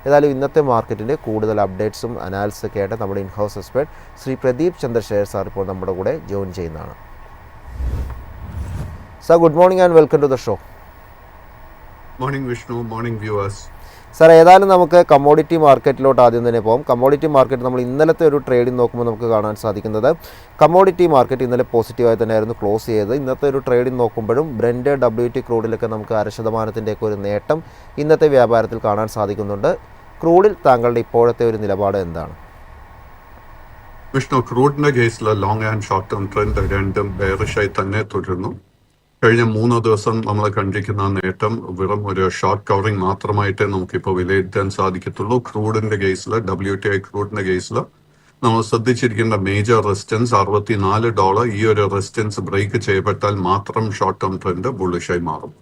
ഏതായാലും ഇന്നത്തെ മാർക്കറ്റിൻ്റെ കൂടുതൽ അപ്ഡേറ്റ്സും അനാലിസിസൊക്കെ ആയിട്ട് നമ്മുടെ in house expert Shri Pradeep Chandrasekhar sir ഇപ്പോൾ നമ്മുടെ കൂടെ ജോയിൻ ചെയ്യുന്നതാണ്. Sir, good morning and welcome to the show. Morning Vishnu, morning viewers. Sir, ഏതായാലും നമുക്ക് കമ്മോഡിറ്റി മാർക്കറ്റിലോട്ട് ആദ്യം തന്നെ പോകും. കമ്മോഡിറ്റി മാർക്കറ്റ് നമ്മൾ ഇന്നലത്തെ ഒരു ട്രേഡിംഗ് നോക്കുമ്പോൾ നമുക്ക് കാണാൻ സാധിക്കുന്നത് കമ്മോഡിറ്റി മാർക്കറ്റ് ഇന്നലെ പോസിറ്റീവായി തന്നെയായിരുന്നു ക്ലോസ് ചെയ്തത്. ഇന്നത്തെ ഒരു ട്രേഡിംഗ് നോക്കുമ്പോഴും ബ്രന്റ് WT ക്രൂഡിലൊക്കെ നമുക്ക് 0.5%-ൻ്റെയൊക്കെ ഒരു നേട്ടം ഇന്നത്തെ വ്യാപാരത്തിൽ കാണാൻ സാധിക്കുന്നുണ്ട്. ക്രൂഡിൽ താങ്കളുടെ ഇപ്പോഴത്തെ ഒരു നിലപാട് എന്താണ്? വിഷ്ണു, ക്രൂഡിന്റെ കേസിൽ long and short term trend രണ്ടും ബെയറിഷായി തന്നെ തുടരുന്നു. കഴിഞ്ഞ 3 ദിവസം നമ്മൾ കണ്ടിരിക്കുന്ന നേട്ടം വെറും ഒരു ഷോർട്ട് കവറിംഗ് മാത്രമായിട്ടേ നമുക്കിപ്പോൾ വിലയിരുത്താൻ സാധിക്കത്തുള്ളൂ. ക്രൂഡിന്റെ കേസിൽ, WTI ക്രൂഡിന്റെ കേസിൽ നമ്മൾ ശ്രദ്ധിച്ചിരിക്കേണ്ട മേജർ റെസിസ്റ്റൻസ് $64. ഈ ഒരു റെസിസ്റ്റൻസ് ബ്രേക്ക് ചെയ്യപ്പെട്ടാൽ മാത്രം ഷോർട്ട് ടേം ട്രെൻഡ് ബുള്ളിഷായി മാറും.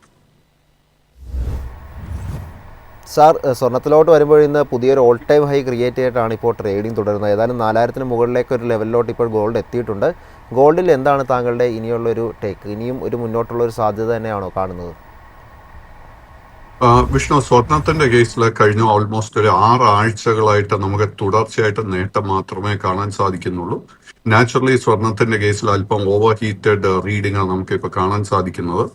സാർ, സ്വർണ്ണത്തിലോട്ട് വരുമ്പോൾ ഇന്ന് പുതിയൊരു ഓൾ ടൈം ഹൈ ക്രിയേറ്റ് ചെയ്തിട്ടാണ് ഇപ്പോൾ ട്രേഡിംഗ് തുടരുന്നത്. ഏതായാലും 4000-ന് മുകളിലേക്ക് ഒരു ലെവലിലോട്ട് ഇപ്പോൾ ഗോൾഡ് എത്തിയിട്ടുണ്ട്. ഗോൾഡിൽ എന്താണ് താങ്കളുടെ ഇനിയുള്ളൊരു ടേക്ക്? ഇനിയും ഒരു മുന്നോട്ടുള്ളൊരു സാധ്യത തന്നെയാണോ കാണുന്നത്? വിഷ്ണു, സ്വർണത്തിന്റെ കേസിൽ കഴിഞ്ഞ ഓൾമോസ്റ്റ് ഒരു 6 ആഴ്ചകളായിട്ട് നമുക്ക് തുടർച്ചയായിട്ട് നേട്ടം മാത്രമേ കാണാൻ സാധിക്കുന്നുള്ളൂ. നാച്ചുറലി സ്വർണത്തിന്റെ കേസിൽ അല്പം ഓവർ ഹീറ്റഡ് റീഡിംഗ് നമുക്ക് ഇപ്പോൾ കാണാൻ സാധിക്കുന്നത്.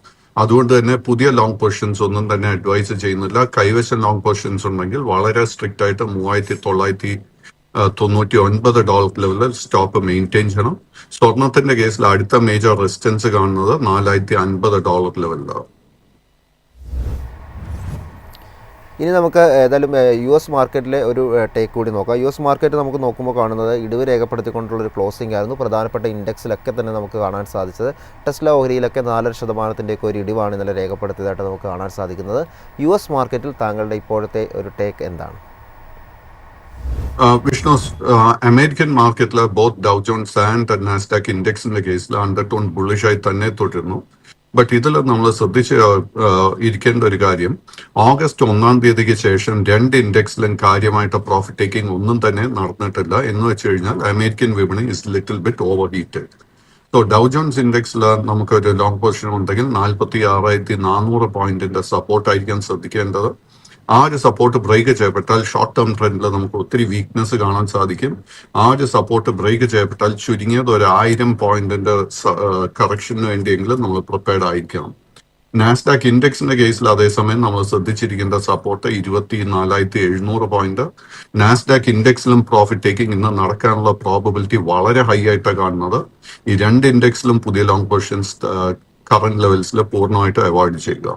അതുകൊണ്ട് തന്നെ പുതിയ ലോങ് പൊസിഷൻസ് ഒന്നും തന്നെ അഡ്വൈസ് ചെയ്യുന്നില്ല. കൈവശം ലോങ് പൊസിഷൻസ് ഉണ്ടെങ്കിൽ വളരെ സ്ട്രിക്റ്റ് ആയിട്ട് $3,999 ലെവലിൽ സ്റ്റോപ്പ് മെയിൻറ്റെയിൻ ചെയ്യണം. സ്വർണത്തിന്റെ കേസിൽ അടുത്ത മേജർ റെസിസ്റ്റൻസ് കാണുന്നത് $4,050 ലെവലിലാണ്. ഇനി നമുക്ക് ഏതായാലും US മാർക്കറ്റിലെ ഒരു ടേക്ക് കൂടി നോക്കാം. US മാർക്കറ്റ് നമുക്ക് നോക്കുമ്പോൾ കാണുന്നത് ഇടിവ് രേഖപ്പെടുത്തിക്കൊണ്ടുള്ളൊരു ക്ലോസിംഗ് ആയിരുന്നു. പ്രധാനപ്പെട്ട ഇൻഡെക്സിലൊക്കെ തന്നെ നമുക്ക് കാണാൻ സാധിച്ചത് ടെസ്ല ഓഹരിയിലൊക്കെ 4%-ൻ്റെയൊക്കെ ഒരു ഇടിവാണ് ഇന്നലെ രേഖപ്പെടുത്തിയതായിട്ട് നമുക്ക് കാണാൻ സാധിക്കുന്നത്. US മാർക്കറ്റിൽ താങ്കളുടെ ഇപ്പോഴത്തെ ഒരു ടേക്ക് എന്താണ്? വിഷ്ണു, അമേരിക്കൻ മാർക്കറ്റിലെ both Dow Jones and Nasdaq ഇൻഡെക്സിന്റെ കേസിൽ അണ്ടർടോൺ ബുള്ളിഷായി തന്നെ തുടരുന്നു. ബട്ട് ഇതിൽ നമ്മൾ ശ്രദ്ധിച്ച് ഇരിക്കേണ്ട ഒരു കാര്യം, ഓഗസ്റ്റ് 1-ാം തീയതിക്ക് ശേഷം 2 ഇൻഡെക്സിലും കാര്യമായിട്ട് പ്രോഫിറ്റ് ടേക്കിംഗ് ഒന്നും തന്നെ നടന്നിട്ടില്ല. എന്ന് വെച്ച് കഴിഞ്ഞാൽ അമേരിക്കൻ വിപണി is little bit over heated. So Dow Jones ഇൻഡെക്സിൽ നമുക്കൊരു ലോങ് പൊസിഷൻ ഉണ്ടെങ്കിൽ 46,400 പോയിന്റിന്റെ സപ്പോർട്ടായിരിക്കാൻ ശ്രദ്ധിക്കേണ്ടത്. ആ ഒരു സപ്പോർട്ട് ബ്രേക്ക് ചെയ്യപ്പെട്ടാൽ ഷോർട്ട് ടേം ട്രെൻഡിൽ നമുക്ക് ഒത്തിരി വീക്ക്നെസ് കാണാൻ സാധിക്കും. ആ ഒരു സപ്പോർട്ട് ബ്രേക്ക് ചെയ്യപ്പെട്ടാൽ ചുരുങ്ങിയത് ഒരു 1000 പോയിന്റിന്റെ കറക്ഷന് വേണ്ടിയെങ്കിലും നമ്മൾ പ്രിപ്പയർഡ് ആയിരിക്കണം. നാസ്ഡാക്ക് ഇൻഡെക്സിന്റെ കേസിൽ അതേസമയം നമ്മൾ ശ്രദ്ധിച്ചിരിക്കേണ്ട സപ്പോർട്ട് 24,700 പോയിന്റ്. നാസ്ഡാക്ക് ഇൻഡെക്സിലും പ്രോഫിറ്റ് ടേക്കിംഗ് ഇന്ന് നടക്കാനുള്ള പ്രോബബിലിറ്റി വളരെ ഹൈ ആയിട്ടാണ് കാണുന്നത്. ഈ 2 ഇൻഡെക്സിലും പുതിയ ലോങ് പൊസിഷൻസ് കറന്റ് ലെവൽസിൽ പൂർണ്ണമായിട്ട് അവോയ്ഡ് ചെയ്യുക.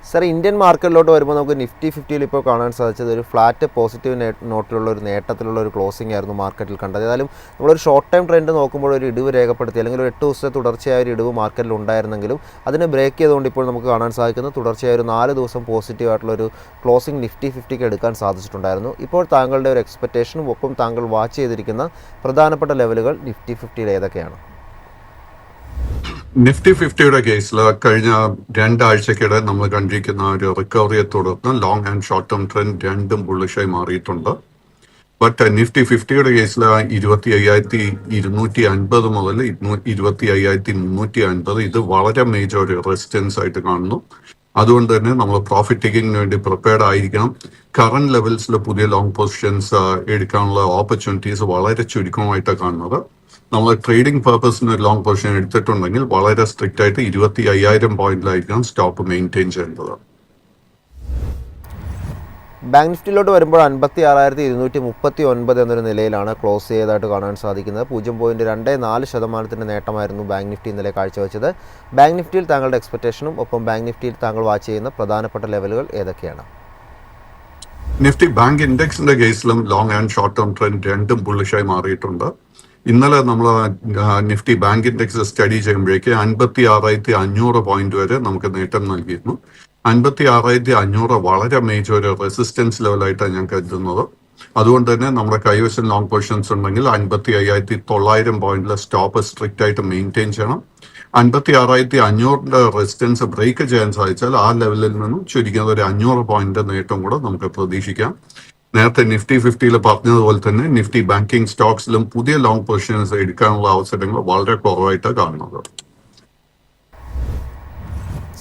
സാർ, ഇന്ത്യൻ മാർക്കറ്റിലോട്ട് വരുമ്പോൾ നമുക്ക് നിഫ്റ്റി 50-ൽ ഇപ്പോൾ കാണാൻ സാധിച്ചത് ഒരു ഫ്ലാറ്റ് പോസിറ്റീവ് നോട്ടിലുള്ള ഒരു നേട്ടത്തിലുള്ള ഒരു ക്ലോസിംഗ് ആയിരുന്നു മാർക്കറ്റിൽ കണ്ടത്. ഏതായാലും നമ്മളൊരു ഷോർട്ട് ടൈം ട്രെൻഡ് നോക്കുമ്പോൾ ഒരു ഇടിവ് രേഖപ്പെടുത്തി, അല്ലെങ്കിൽ ഒരു 8 ദിവസത്തെ തുടർച്ചയായ ഒരു ഇടിവ് മാർക്കറ്റിൽ ഉണ്ടായിരുന്നെങ്കിലും അതിനെ ബ്രേക്ക് ചെയ്തുകൊണ്ട് ഇപ്പോൾ നമുക്ക് കാണാൻ സാധിക്കുന്നത് തുടർച്ചയായ ഒരു 4 ദിവസം പോസിറ്റീവ് ആയിട്ടുള്ളൊരു ക്ലോസിംഗ് നിഫ്റ്റി 50-ക്ക് എടുക്കാൻ സാധിച്ചിട്ടുണ്ടായിരുന്നു. ഇപ്പോൾ താങ്കളുടെ ഒരു എക്സ്പെക്റ്റേഷനും ഒപ്പം താങ്കൾ വാച്ച് ചെയ്തിരിക്കുന്ന പ്രധാനപ്പെട്ട ലെവലുകൾ നിഫ്റ്റി 50-ൽ ഏതൊക്കെയാണ്? നിഫ്റ്റി 50-യുടെ കേസിൽ കഴിഞ്ഞ 2 ആഴ്ചക്കിടെ നമ്മൾ കണ്ടിരിക്കുന്ന ഒരു റിക്കവറിയെ തുടർന്ന് long and short term trend രണ്ടും ബുള്ളിഷായി മാറിയിട്ടുണ്ട്. ബട്ട് നിഫ്റ്റി 50-യുടെ കേസിൽ 25,250 മുതൽ 25,350 ഇത് വളരെ മേജർ ഒരു റെസിസ്റ്റൻസ് ആയിട്ട് കാണുന്നു. അതുകൊണ്ട് തന്നെ നമ്മൾ പ്രോഫിറ്റ് ടേക്കിങ്ങിന് വേണ്ടി പ്രിപ്പയർഡ് ആയിരിക്കണം. കറന്റ് ലെവൽസിൽ പുതിയ ലോങ് പൊസിഷൻസ് എടുക്കാനുള്ള ഓപ്പർച്യൂണിറ്റീസ് വളരെ ചുരുക്കമായിട്ടാണ് കാണുന്നത്. നമ്മൾ ട്രേഡിംഗ് പർപ്പസിന് ഒരു ലോങ് പൊസിഷൻ എടുത്തിട്ടുണ്ടെങ്കിൽ വളരെ സ്ട്രിക്റ്റ് ആയിട്ട് 25,000 പോയിന്റിലായിരിക്കണം സ്റ്റോപ്പ് മെയിൻറ്റെയിൻ ചെയ്യേണ്ടത്. ബാങ്ക് നിഫ്റ്റിയിലോട്ട് വരുമ്പോൾ 56,239 എന്നൊരു നിലയിലാണ് ക്ലോസ് ചെയ്തതായിട്ട് കാണാൻ സാധിക്കുന്നത്. 0.24% നേട്ടമായിരുന്നു ബാങ്ക് നിഫ്റ്റി ഇന്നലെ കാഴ്ചവെച്ചത്. ബാങ്ക് നിഫ്റ്റിയിൽ താങ്കളുടെ എക്സ്പെക്റ്റേഷനും ഒപ്പം ബാങ്ക് നിഫ്റ്റിയിൽ താങ്കൾ വാച്ച് ചെയ്യുന്ന പ്രധാനപ്പെട്ട ലെവലുകൾ ഏതൊക്കെയാണ്? നിഫ്റ്റി ബാങ്ക് ഇൻഡെക്സിന്റെ കേസിലും long and short term trend രണ്ടും ബുള്ളിഷായി മാറിയിട്ടുണ്ട്. ഇന്നലെ നമ്മൾ നിഫ്റ്റി ബാങ്ക് ഇൻഡെക്സ് സ്റ്റഡി ചെയ്യുമ്പോഴേക്ക് 56,500 പോയിന്റ് വരെ നമുക്ക് നേട്ടം നൽകിയിരുന്നു. 56,500 വളരെ മേജർ ഒരു റെസിസ്റ്റൻസ് ലെവലായിട്ടാണ് ഞാൻ കരുതുന്നത്. അതുകൊണ്ട് തന്നെ നമ്മുടെ കൈവശം ലോങ് പൊസിഷൻസ് ഉണ്ടെങ്കിൽ 55,900 പോയിന്റിലെ സ്റ്റോപ്പ് സ്ട്രിക്റ്റ് ആയിട്ട് മെയിൻറ്റെയിൻ ചെയ്യണം. 56,500 റെസിസ്റ്റൻസ് ബ്രേക്ക് ചെയ്യാൻ സാധിച്ചാൽ ആ ലെവലിൽ നിന്നും ചുരുങ്ങിയത് ഒരു 500 പോയിന്റ് നേട്ടം കൂടെ നമുക്ക് പ്രതീക്ഷിക്കാം. നേരത്തെ നിഫ്റ്റി 50-ൽ പറഞ്ഞതുപോലെ തന്നെ നിഫ്റ്റി ബാങ്കിങ് സ്റ്റോക്സിലും പുതിയ ലോങ് പൊസിഷൻസ് എടുക്കാനുള്ള അവസരങ്ങൾ വളരെ കുറവായിട്ടാണ് കാണുന്നത്.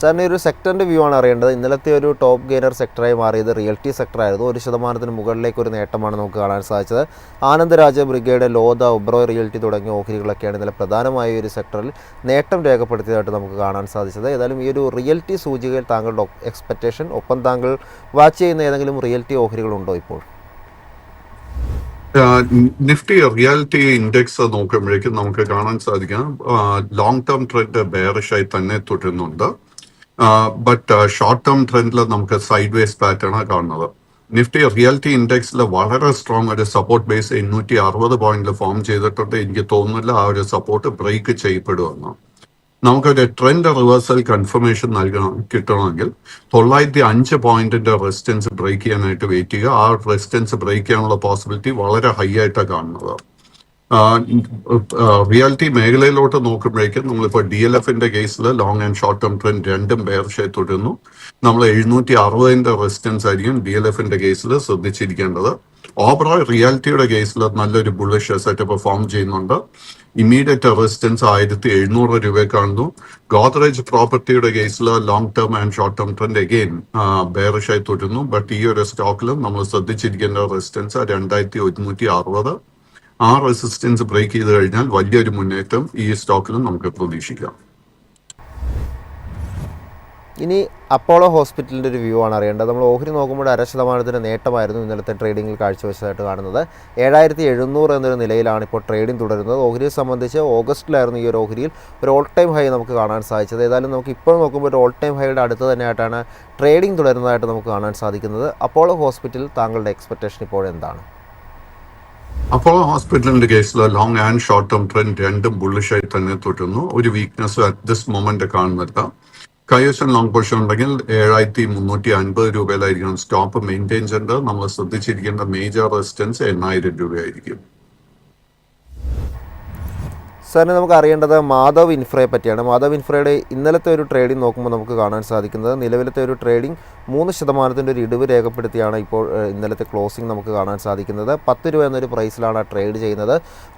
സാറിന് ഒരു സെക്ടറിൻ്റെ വ്യൂ ആണ് അറിയേണ്ടത്. ഇന്നലത്തെ ഒരു ടോപ്പ് ഗെയിനർ സെക്ടറായി മാറിയത് റിയൽറ്റി സെക്ടറായിരുന്നു. 1% മുകളിലേക്ക് ഒരു നേട്ടമാണ് നമുക്ക് കാണാൻ സാധിച്ചത്. ആനന്ദരാജ ബ്രിഗേഡ്, ലോധ, ഒബ്രോയ് റിയൽറ്റി തുടങ്ങിയ ഓഹരികളൊക്കെയാണ് ഇന്നലെ പ്രധാനമായ ഒരു സെക്ടറിൽ നേട്ടം രേഖപ്പെടുത്തിയതായിട്ട് നമുക്ക് കാണാൻ സാധിച്ചത്. ഏതായാലും ഈ ഒരു റിയൽറ്റി സൂചികയിൽ താങ്കളുടെ എക്സ്പെക്റ്റേഷൻ, ഒപ്പം താങ്കൾ വാച്ച് ചെയ്യുന്ന ഏതെങ്കിലും റിയൽറ്റി ഓഹരികളുണ്ടോ ഇപ്പോൾ? നിഫ്റ്റി റിയാലിറ്റി ഇൻഡെക്സ് നോക്കുമ്പോഴേക്കും നമുക്ക് കാണാൻ സാധിക്കാം ലോങ് ടേം ട്രെൻഡ് ബെയറിഷായി തന്നെ തുടരുന്നുണ്ട്. ബട്ട് ഷോർട്ട് ടേം ട്രെൻഡിൽ നമുക്ക് സൈഡ് വേസ് പാറ്റേൺ കാണുന്നത്. നിഫ്റ്റി റിയാലിറ്റി ഇൻഡെക്സിൽ വളരെ സ്ട്രോങ് ഒരു സപ്പോർട്ട് ബേസ് 860 പോയിന്റിൽ ഫോം ചെയ്തിട്ടുണ്ട്. എനിക്ക് തോന്നുന്നില്ല ആ ഒരു സപ്പോർട്ട് ബ്രേക്ക് ചെയ്യപ്പെടുമെന്ന്. നമുക്കൊരു ട്രെൻഡ് റിവേഴ്സൽ കൺഫർമേഷൻ കിട്ടണമെങ്കിൽ 905 പോയിന്റിന്റെ റെസിസ്റ്റൻസ് ബ്രേക്ക് ചെയ്യാനായിട്ട് വെയിറ്റ് ചെയ്യുക. ആ റെസിസ്റ്റൻസ് ബ്രേക്ക് ചെയ്യാനുള്ള പോസിബിലിറ്റി വളരെ ഹൈ ആയിട്ടാണ് കാണുന്നത്. റിയാലിറ്റി മേഖലയിലോട്ട് നോക്കുമ്പോഴേക്കും നമ്മളിപ്പോൾ DLFന്റെ കേസിൽ long and short term trend രണ്ടും ബെയർഷായി തുടരുന്നു. നമ്മൾ 760 റെസിസ്റ്റൻസ് ആയിരിക്കും DLFന്റെ കേസിൽ ശ്രദ്ധിച്ചിരിക്കേണ്ടത്. ഓവറോൾ റിയാലിറ്റിയുടെ കേസിൽ നല്ലൊരു ബുള്ളിഷ് സെറ്റപ്പ് ഫോം ചെയ്യുന്നുണ്ട്. ഇമ്മീഡിയറ്റ് റെസിസ്റ്റൻസ് 1700 രൂപ കാണുന്നു. ഗോദ്രേജ് പ്രോപ്പർട്ടിയുടെ കേസിൽ long term and short term trend again ബെയറിഷായി തുടരുന്നു. ബട്ട് ഈ ഒരു സ്റ്റോക്കിലും നമ്മൾ ശ്രദ്ധിച്ചിരിക്കേണ്ട റെസിസ്റ്റൻസ് 2160. ആ റെസിസ്റ്റൻസ് ബ്രേക്ക് ചെയ്ത് കഴിഞ്ഞാൽ വലിയൊരു മുന്നേറ്റം ഈ സ്റ്റോക്കിലും നമുക്ക് പ്രതീക്ഷിക്കാം. ഇനി അപ്പോളോ ഹോസ്പിറ്റലിൻ്റെ ഒരു വ്യൂ ആണ് അറിയേണ്ടത്. നമ്മൾ ഓഹരി നോക്കുമ്പോൾ 0.5% നേട്ടമായിരുന്നു ഇന്നലത്തെ ട്രേഡിങ്ങിൽ കാഴ്ചവെച്ചതായിട്ട് കാണുന്നത്. 7700 എന്നൊരു നിലയിലാണ് ഇപ്പോൾ ട്രേഡിംഗ് തുടരുന്നത്. ഓഹരിയെ സംബന്ധിച്ച് ഓഗസ്റ്റിലായിരുന്നു ഈ ഒരു ഓഹരിയിൽ ഒരു ഓൾ ടൈം ഹൈ നമുക്ക് കാണാൻ സാധിച്ചത്. ഏതായാലും നമുക്ക് ഇപ്പോൾ നോക്കുമ്പോൾ ഒരു ഓൾ ടൈം ഹൈയുടെ അടുത്ത് തന്നെയായിട്ടാണ് ട്രേഡിംഗ് തുടരുന്നതായിട്ട് നമുക്ക് കാണാൻ സാധിക്കുന്നത്. അപ്പോളോ ഹോസ്പിറ്റൽ താങ്കളുടെ എക്സ്പെക്റ്റേഷൻ ഇപ്പോൾ എന്താണ്? അപ്പോളോ ഹോസ്പിറ്റലിന്റെ കേസിൽ long and short term trend രണ്ടും ബുള്ളിഷായി തന്നെ തുടരുന്നു. ഒരു വീക്ക്നെസ് അറ്റ് ദിസ് മൊമെന്റ് കാണുന്നില്ല. കൈവശം ലോങ് പൊസിഷൻ ഉണ്ടെങ്കിൽ 7350 രൂപയിലായിരിക്കണം സ്റ്റോപ്പ് മെയിൻറ്റെയിൻ ചെയ്യേണ്ടത്. നമ്മൾ ശ്രദ്ധിച്ചിരിക്കേണ്ട മേജർ റെസിസ്റ്റൻസ് 8000 രൂപയായിരിക്കും. സാറിന് നമുക്ക് അറിയേണ്ടത് മാധവ് ഇൻഫ്രയെ പറ്റിയാണ്. മാധവ് ഇൻഫ്രയുടെ ഇന്നലത്തെ ഒരു ട്രേഡിംഗ് നോക്കുമ്പോൾ നമുക്ക് കാണാൻ സാധിക്കുന്നത് നിലവിലത്തെ ഒരു ട്രേഡിംഗ് 3% ഒരു ഇടിവ് രേഖപ്പെടുത്തിയാണ് ഇപ്പോൾ ഇന്നലത്തെ ക്ലോസിംഗ് നമുക്ക് കാണാൻ സാധിക്കുന്നത്. 10 രൂപ എന്നൊരു പ്രൈസിലാണ് ട്രേഡ് ചെയ്യുന്നത്.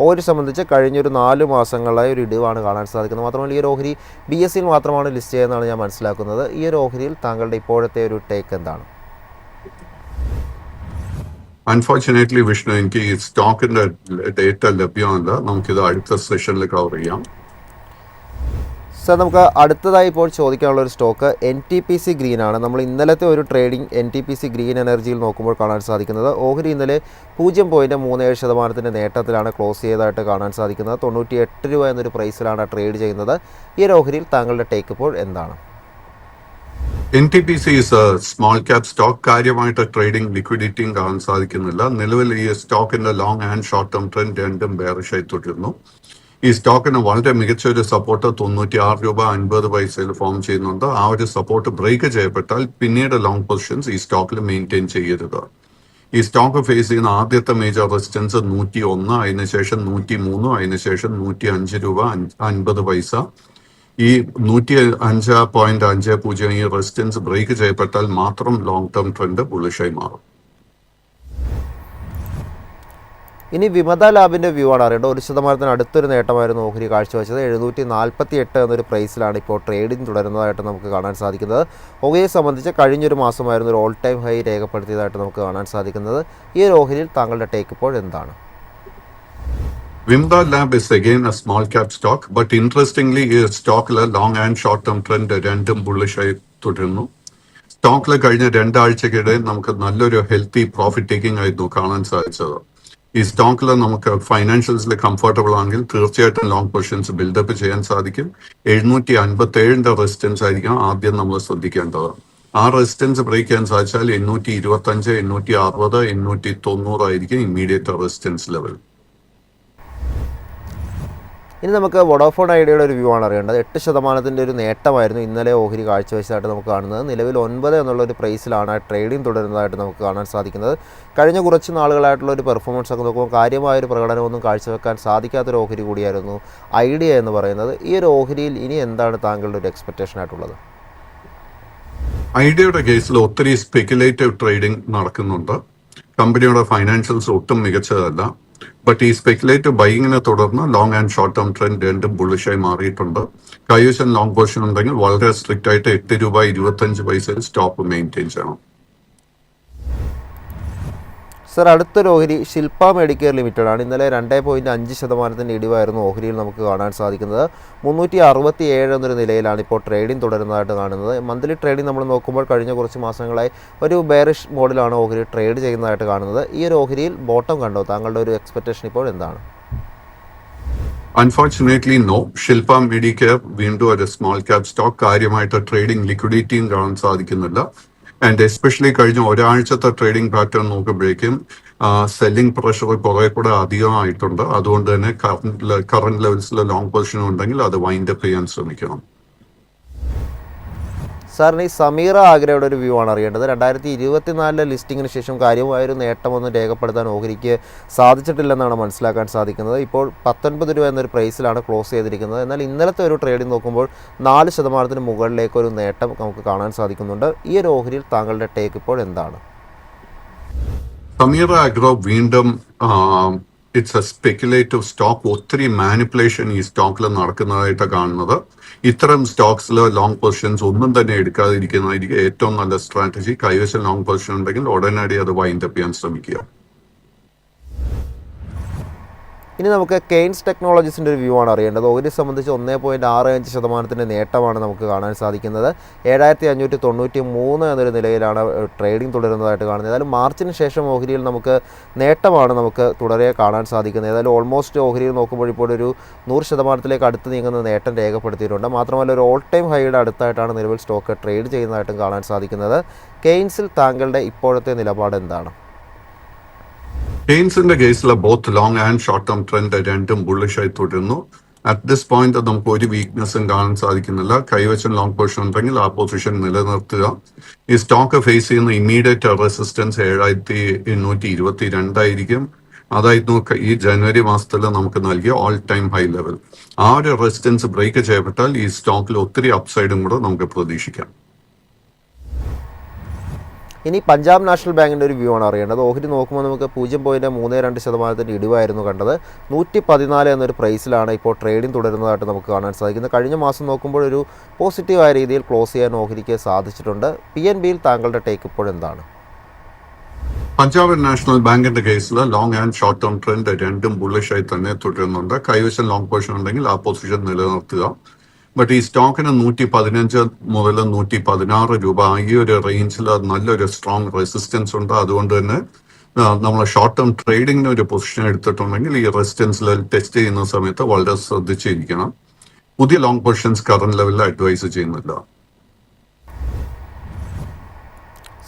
ഓഹരി സംബന്ധിച്ച് കഴിഞ്ഞൊരു 4 മാസങ്ങളായി ഒരു ഇടിവാണ് കാണാൻ സാധിക്കുന്നത്. മാത്രമല്ല ഈ ഒരു ഓഹരി BSEയിൽ മാത്രമാണ് ലിസ്റ്റ് ചെയ്യുന്നതാണ് ഞാൻ മനസ്സിലാക്കുന്നത്. ഈ ഒരു ഓഹരിയിൽ താങ്കളുടെ ഇപ്പോഴത്തെ ഒരു ടേക്ക് എന്താണ്? അൺഫോർച്ചുനേറ്റ്ലി വിഷ്ണു, എനിക്ക് ഈ സ്റ്റോക്കിന്റെ ഡേറ്റ ലഭ്യമല്ല. നമുക്കിത് അടുത്ത സെഷനിൽ കവർ ചെയ്യാം. സാർ, നമുക്ക് അടുത്തതായി ഇപ്പോൾ ചോദിക്കാനുള്ള ഒരു സ്റ്റോക്ക് NTPC ഗ്രീൻ ആണ്. നമ്മൾ ഇന്നലത്തെ ഒരു ട്രേഡിംഗ് NTPC ഗ്രീൻ എനർജിയിൽ നോക്കുമ്പോൾ കാണാൻ സാധിക്കുന്നത് ഓഹരി ഇന്നലെ 0.37% നേട്ടത്തിലാണ് ക്ലോസ് ചെയ്തതായിട്ട് കാണാൻ സാധിക്കുന്നത്. 98 രൂപ എന്നൊരു പ്രൈസിലാണ് ട്രേഡ് ചെയ്യുന്നത്. ഈ ഒരു ഓഹരിയിൽ താങ്കളുടെ ടേക്ക് ഇപ്പോൾ എന്താണ്? NTPC is a small cap stock. കാര്യമായിട്ട് ട്രേഡിംഗ് ലിക്വിഡിറ്റിയും കാണാൻ സാധിക്കുന്നില്ല. നിലവിൽ ഈ സ്റ്റോക്കിന്റെ long and short term trend രണ്ടും ബെയറിഷായി തുടരുന്നു. ഈ സ്റ്റോക്കിന് വളരെ മികച്ച ഒരു സപ്പോർട്ട് 96 രൂപ 50 പൈസയിൽ ഫോം ചെയ്യുന്നുണ്ട്. ആ ഒരു സപ്പോർട്ട് ബ്രേക്ക് ചെയ്യപ്പെട്ടാൽ പിന്നീട് ലോങ് പൊസിഷൻസ് ഈ സ്റ്റോക്കിൽ മെയിൻറ്റെയിൻ ചെയ്യരുത്. ഈ സ്റ്റോക്ക് ഫേസ് ചെയ്യുന്ന ആദ്യത്തെ മേജർ റെസിസ്റ്റൻസ് 101, അതിനുശേഷം 103, അതിനുശേഷം 105 രൂപ 50 പൈസ. ഈ 105.50 ഈ റെസിസ്റ്റൻസ് ബ്രേക്ക് ചെയ്യപ്പെട്ടാൽ മാത്രം ലോങ് ടേം ട്രെൻഡ് ബുള്ളിഷായി മാറും. ഇനി വിമത ലാബിൻ്റെ വ്യൂ ആണ് അറിയേണ്ടത്. 1% അടുത്തൊരു നേട്ടമായിരുന്നു ഓഹരി കാഴ്ചവെച്ചത്. 748 എന്നൊരു പ്രൈസിലാണ് ഇപ്പോൾ ട്രേഡിംഗ് തുടരുന്നതായിട്ട് നമുക്ക് കാണാൻ സാധിക്കുന്നത്. ഓഹരിയെ സംബന്ധിച്ച് കഴിഞ്ഞൊരു മാസമായിരുന്നു ഒരു ഓൾ ടൈം ഹൈ രേഖപ്പെടുത്തിയതായിട്ട് നമുക്ക് കാണാൻ സാധിക്കുന്നത്. ഈ ഒരു ഓഹരിയിൽ താങ്കളുടെ ടേക്ക് ഇപ്പോൾ എന്താണ്? Vimta Lab is again a small cap stock, but interestingly, ഈ സ്റ്റോക്കിൽ long and short term trend രണ്ടും ബുള്ളിഷായി തുടരുന്നു. സ്റ്റോക്കിൽ കഴിഞ്ഞ 2 ആഴ്ചക്കിടെ നമുക്ക് നല്ലൊരു ഹെൽത്തി പ്രോഫിറ്റ് ടേക്കിംഗ് ആയിരുന്നു കാണാൻ സാധിച്ചത്. ഈ സ്റ്റോക്കിൽ നമുക്ക് ഫൈനാൻഷ്യൽസിൽ കംഫർട്ടബിൾ ആണെങ്കിൽ തീർച്ചയായിട്ടും ലോങ് പൊസിഷൻസ് ബിൽഡപ്പ് ചെയ്യാൻ സാധിക്കും. 757 റെസിസ്റ്റൻസ് ആയിരിക്കും ആദ്യം നമ്മൾ ശ്രദ്ധിക്കേണ്ടത്. ആ റെസിസ്റ്റൻസ് ബ്രേക്ക് ചെയ്യാൻ സാധിച്ചാൽ 825, 860, 890 ആയിരിക്കും ഇമ്മീഡിയറ്റ് റെസിസ്റ്റൻസ് ലെവൽ. ഇനി നമുക്ക് വോഡാഫോൺ ഐഡിയയുടെ ഒരു വ്യൂ ആണ് അറിയേണ്ടത്. 8% ഒരു നേട്ടമായിരുന്നു ഇന്നലെ ഓഹരി കാഴ്ചവെച്ചതായിട്ട് നമുക്ക് കാണുന്നത്. നിലവിൽ 9 എന്നുള്ളൊരു പ്രൈസിലാണ് ട്രേഡിംഗ് തുടരുന്നതായിട്ട് നമുക്ക് കാണാൻ സാധിക്കുന്നത്. കഴിഞ്ഞ കുറച്ച് നാളുകളായിട്ടുള്ള ഒരു പെർഫോമൻസ് ഒക്കെ നോക്കുമ്പോൾ കാര്യമായൊരു പ്രകടനമൊന്നും കാഴ്ചവെക്കാൻ സാധിക്കാത്തൊരു ഓഹരി കൂടിയായിരുന്നു ഐഡിയ എന്ന് പറയുന്നത്. ഈ ഒരു ഓഹരിയിൽ ഇനി എന്താണ് താങ്കളുടെ ഒരു എക്സ്പെക്റ്റേഷൻ ആയിട്ടുള്ളത്? ഐഡിയയുടെ കേസിൽ ഒത്തിരി സ്പെക്കുലേറ്റീവ് ട്രേഡിംഗ് നടക്കുന്നുണ്ട്. കമ്പനിയുടെ ഫൈനാൻഷ്യൽസ് ഒട്ടും മികച്ചതല്ല. ബട്ട് ഈ സ്പെക്കുലേറ്റീവ് ബൈങ്ങിനെ തുടർന്ന് long and short term trend രണ്ടും ബുള്ളിഷായി മാറിയിട്ടുണ്ട്. കൈവശം ലോങ് പൊസിഷൻ ഉണ്ടെങ്കിൽ വളരെ സ്ട്രിക്റ്റ് ആയിട്ട് 8 രൂപ 25 പൈസയിൽ സ്റ്റോപ്പ് മെയിൻറ്റെയിൻ ചെയ്യണം. സർ, അടുത്തൊരു ഓഹരി ശില്പ മെഡിക്കെയർ ലിമിറ്റഡ് ആണ്. ഇന്നലെ 2.5% ഇടിവായിരുന്നു ഓഹരിയിൽ നമുക്ക് കാണാൻ സാധിക്കുന്നത്. 367 എന്നൊരു നിലയിലാണ് ഇപ്പോൾ ട്രേഡിംഗ് തുടരുന്നതായിട്ട് കാണുന്നത്. മന്ത്ലി ട്രേഡിംഗ് നമ്മൾ നോക്കുമ്പോൾ കഴിഞ്ഞ കുറച്ച് മാസങ്ങളായി ഒരു ബെയറിഷ് മോഡിലാണ് ഓഹരി ട്രേഡ് ചെയ്യുന്നതായിട്ട് കാണുന്നത്. ഈ ഒരു ഓഹരിയിൽ ബോട്ടം കണ്ടോ? താങ്കളുടെ ഒരു എക്സ്പെക്ടേഷൻ ഇപ്പോൾ എന്താണ്? Unfortunately no. ശില്പ മെഡിക്കെയർ വീണ്ടും ഒരു സ്മോൾ ക്യാപ് സ്റ്റോക്ക്. കാര്യമായിട്ട് ട്രേഡിംഗ് ലിക്വിഡിറ്റിയും കാണാൻ സാധിക്കുന്നില്ല. ആൻഡ് എസ്പെഷ്യലി കഴിഞ്ഞ ഒരാഴ്ചത്തെ ട്രേഡിംഗ് പാറ്റേൺ നോക്കുമ്പോഴേക്കും സെല്ലിംഗ് പ്രഷർ കുറെ കൂടെ അധികമായിട്ടുണ്ട്. അതുകൊണ്ട് തന്നെ കറന്റ് ലെവൽസിൽ ലോങ് പൊസിഷൻ ഉണ്ടെങ്കിൽ അത് വൈൻഡപ്പ് ചെയ്യാൻ ശ്രമിക്കണം. സാറിന് ഈ സമീറ ആഗ്രയുടെ ഒരു വ്യൂ ആണ് അറിയേണ്ടത്. 2024 ലിസ്റ്റിങ്ങിന് ശേഷം കാര്യമായൊരു നേട്ടമൊന്നും രേഖപ്പെടുത്താൻ ഓഹരിക്ക് സാധിച്ചിട്ടില്ലെന്നാണ് മനസ്സിലാക്കാൻ സാധിക്കുന്നത്. ഇപ്പോൾ 19 രൂപ എന്നൊരു പ്രൈസിലാണ് ക്ലോസ് ചെയ്തിരിക്കുന്നത്. എന്നാൽ ഇന്നലത്തെ ഒരു ട്രേഡിംഗ് നോക്കുമ്പോൾ 4% മുകളിലേക്ക് ഒരു നേട്ടം നമുക്ക് കാണാൻ സാധിക്കുന്നുണ്ട്. ഈ ഒരു ഓഹരിയിൽ താങ്കളുടെ ടേക്ക് ഇപ്പോൾ എന്താണ്? സമീറ ആഗ്രോ വീണ്ടും ഇറ്റ്സ് എ സ്പെക്കുലേറ്റീവ് സ്റ്റോക്ക്. ഒത്തിരി മാനിപ്പുലേഷൻ ഈ സ്റ്റോക്കിൽ നടക്കുന്നതായിട്ട് കാണുന്നത്. ഇത്തരം സ്റ്റോക്സിൽ ലോങ് പൊസിഷൻസ് ഒന്നും തന്നെ എടുക്കാതിരിക്കുന്നതായിരിക്കും ഏറ്റവും നല്ല സ്ട്രാറ്റജി. കൈവശം ലോങ് പൊസിഷൻ ഉണ്ടെങ്കിൽ ഉടനടി അത് വൈൻഡപ്പ് ചെയ്യാൻ ശ്രമിക്കുക. ഇനി നമുക്ക് കെയ്ൻസ് ടെക്നോളജീസിൻ്റെ ഒരു വ്യൂ ആണ് അറിയേണ്ടത്. ഓഹരിയെ സംബന്ധിച്ച് 1.65% നേട്ടമാണ് നമുക്ക് കാണാൻ സാധിക്കുന്നത്. 7593 എന്നൊരു നിലയിലാണ് ട്രേഡിംഗ് തുടരുന്നതായിട്ട് കാണുന്നത്. ഏതായാലും മാർച്ചിന് ശേഷം ഓഹരിയിൽ നമുക്ക് നേട്ടമാണ് നമുക്ക് തുടരെ കാണാൻ സാധിക്കുന്നത്. ഏതായാലും ഓൾമോസ്റ്റ് ഓഹരിയിൽ നോക്കുമ്പോൾ ഇപ്പോൾ ഒരു 100%ലേക്ക് അടുത്ത് നീങ്ങുന്ന നേട്ടം രേഖപ്പെടുത്തിയിട്ടുണ്ട്. മാത്രമല്ല ഒരു ഓൾ ടൈം ഹൈയുടെ അടുത്തായിട്ടാണ് നിലവിൽ സ്റ്റോക്ക് ട്രേഡ് ചെയ്യുന്നതായിട്ടും കാണാൻ സാധിക്കുന്നത്. കെയ്ൻസിൽ താങ്കളുടെ ഇപ്പോഴത്തെ നിലപാട് എന്താണ്? കെയ്ൻസിന്റെ കേസിൽ both long and short term trend രണ്ടും ബുള്ളിഷായി തുടരുന്നു. അറ്റ് ദിസ് പോയിന്റ് നമുക്ക് ഒരു വീക്ക്നെസ്സും കാണാൻ സാധിക്കുന്നില്ല. കൈവശം ലോങ് പൊസിഷൻ ഉണ്ടെങ്കിൽ ആ പൊസിഷൻ നിലനിർത്തുക. ഈ സ്റ്റോക്ക് ഫേസ് ചെയ്യുന്ന ഇമ്മീഡിയറ്റ് റെസിസ്റ്റൻസ് 7822 ആയിരിക്കും. അതായിരുന്നു ഈ ജനുവരി മാസത്തിൽ നമുക്ക് നൽകിയ ഓൾ ടൈം ഹൈ ലെവൽ. ആ ഒരു റെസിസ്റ്റൻസ് ബ്രേക്ക് ചെയ്യപ്പെട്ടാൽ ഈ സ്റ്റോക്കിൽ ഒത്തിരി അപ്സൈഡും കൂടെ നമുക്ക് പ്രതീക്ഷിക്കാം. ഇനി പഞ്ചാബ് നാഷണൽ ബാങ്കിൻ്റെ ഒരു വ്യൂ ആണ് അറിയേണ്ടത്. ഓഹരി നോക്കുമ്പോൾ നമുക്ക് 0.32% ഇടിവായിരുന്നു കണ്ടത്. 114 എന്നൊരു പ്രൈസിലാണ് ഇപ്പോൾ ട്രേഡിംഗ് തുടരുന്നതായിട്ട് നമുക്ക് കാണാൻ സാധിക്കുന്നത്. കഴിഞ്ഞ മാസം നോക്കുമ്പോൾ ഒരു പോസിറ്റീവായ രീതിയിൽ ക്ലോസ് ചെയ്യാൻ ഓഹരിക്ക് സാധിച്ചിട്ടുണ്ട്. PNBയിൽ താങ്കളുടെ ടേക്ക് ഇപ്പോൾ എന്താണ്? പഞ്ചാബ് നാഷണൽ ബാങ്കിന്റെ കേസിൽ long and short term trend രണ്ടും ബുള്ളിഷായി തന്നെ തുടരുന്നുണ്ട്. കൈവശം ലോങ് പൊസിഷൻ ഉണ്ടെങ്കിൽ ആ പൊസിഷൻ നിലനിർത്തുക. ബട്ട് ഈ സ്റ്റോക്കിന് 115 മുതൽ 116 രൂപ ഈ ഒരു റേഞ്ചിൽ നല്ലൊരു സ്ട്രോങ് റെസിസ്റ്റൻസ് ഉണ്ട്. അതുകൊണ്ട് തന്നെ നമ്മൾ ഷോർട്ട് ടേം ട്രേഡിങ്ങിന് ഒരു പൊസിഷൻ എടുത്തിട്ടുണ്ടെങ്കിൽ ഈ റെസിസ്റ്റൻസ് ലെവൽ ടെസ്റ്റ് ചെയ്യുന്ന സമയത്ത് വളരെ ശ്രദ്ധിച്ചിരിക്കണം. പുതിയ ലോങ് പൊസിഷൻസ് കറന്റ് ലെവലിൽ അഡ്വൈസ് ചെയ്യുന്നില്ല.